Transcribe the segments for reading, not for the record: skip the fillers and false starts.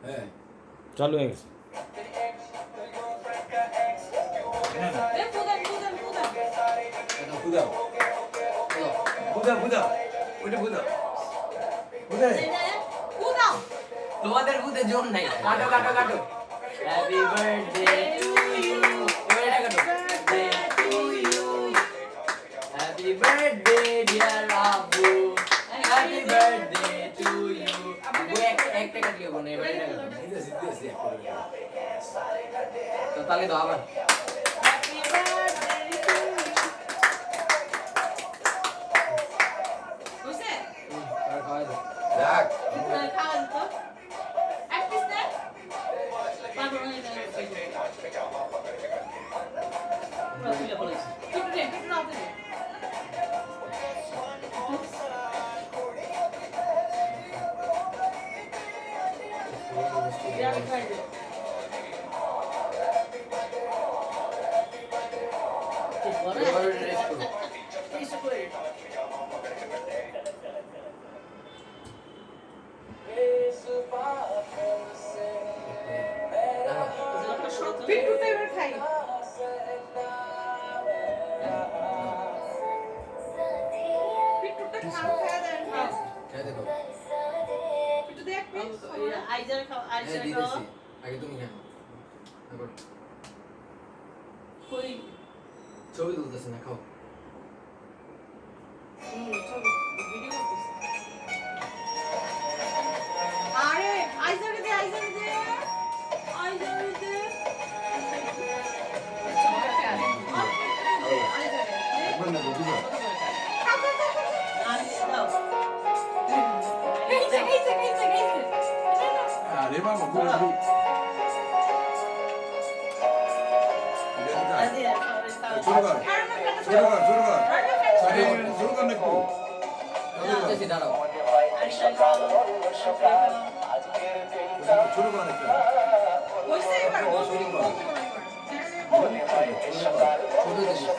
হ্যাঁ চালু হয়ে গেছে। বুঝাও বুঝাও বুঝাও ওইটা বুঝাও বুঝাই তোমাদের বুঝে জোর নাই। কাটো কাটো কাটো। Happy birthday to you. ওইটা কাটো। Birthday to you. Happy birthday dear আব্বু। Happy birthday to you. আব্বু একটা কাটলিও কোন এবারে এটা কাটো। দিতেছি তো তাহলে দাও আবার। Happy birthday to you. বুঝছে? আর খাওয়া দাও। রাখ খাওয়ান তো এক পিস দে পারবো না এটা আমরা তুলে বলেছি একটু দে একটু নাও দে ইয়া খাই দে ঠিক বড় এবার রেস্ট করো। পিস করে পিট্টু ফেভারিট খাই পিট্টুটা খাও খাওয়া দেন খাও খেয়ে দেখো। পিট্টু দেখ পিস আইজার খাও হ্যাঁ আইজার খাও দিতেছি। আগে তুমি খাও। এবার কই ছবি তুলতেছে না, খাও। ছবি ভিডিও করতেছি আরে আইজারে দে আইজারে দে আইজারে দে একবার না বুঝাও আরে বাবা বুঝবি দিতেছি, দাঁড়াও। ছোট করে ছবি দিতেছি।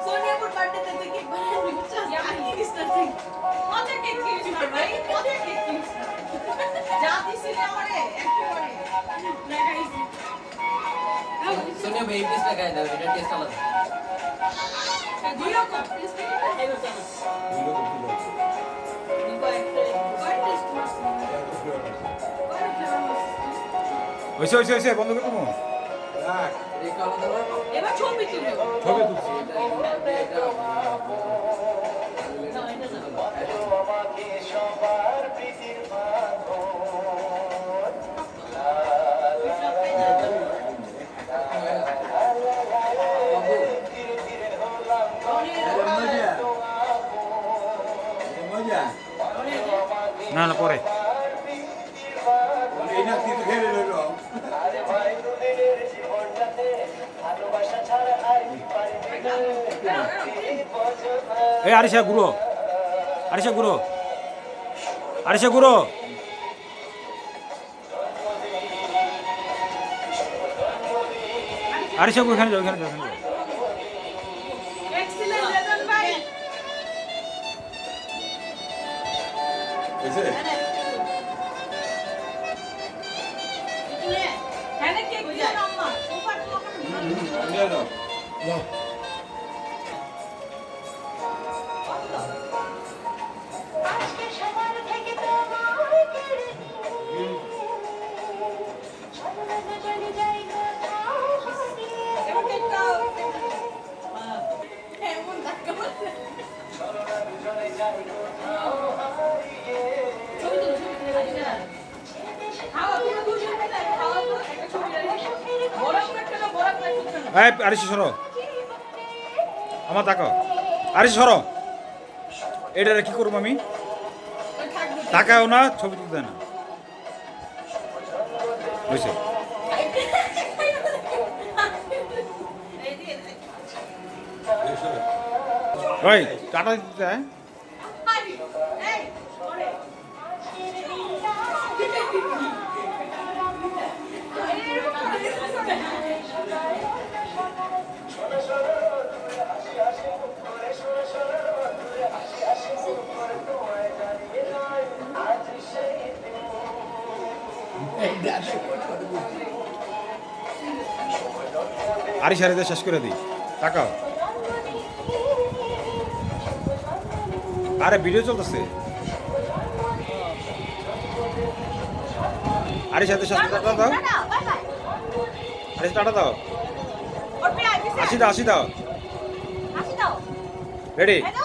সোনিয়াপুর বার্থডেতে তুই কেক বানাবি বুঝছস আমি কিস না ঠিক মজা কেক কিস না ভাই মজা কেক কিস না যা দিছিলি আমারে একেবারে লাগাইছি সোনিয়া ভাই এই পিসটা খাই দাও, এটা টেস্ট আলাদা। দুই রকম প্লিজ খাইবো কেন কয় টেস্ট করছিস কয় ফ্লেভার করছিস হয়েছে বন্ধ করে দেবো। রাখ এটা একটু আলাদা না? এবার ছবি তুলো ছবি তুলছি। এটা এটা না এটা না মজা না পরে এই না তুই তো খেলে রইল এই আরিশা গুঁড়ো আরিশা গুঁড়ো আরিশা গুঁড়ো আরিশা গুঁড়ো এখানে যাও এখানে যাও এখানে যাও। এক্সিলেন্ট রেজন ভাই এসে হ্যাঁ কেক দিও না আম্মা সোফার নিয়ে নাও নাও। এবার কেকটা এমন ধাক্কা মারছে ছবি তুলো খাওয়া তুমি দুজন মিলে খাওয়া তো একটা ছবি বড় প্লেট না বড় প্লেট তুলছো না এই আরিশা সরো আমার তাকাও আরিশা সরো এটা কি করবো আমি থাকবে তাকাও না ছবি তুলতে না বুঝছে ওই টাটা দিতে হ্যাঁ এই ওরে আরি সারিতে শেষ করে দিই তাকাও আরে ভিডিও চলতেছে আরি সাথে শেষ টাটা দাও টাটা বাই বাই আরে টাটা দাও ওর পে আইছে আসি দাও আসি দাও রেডি হ্যালো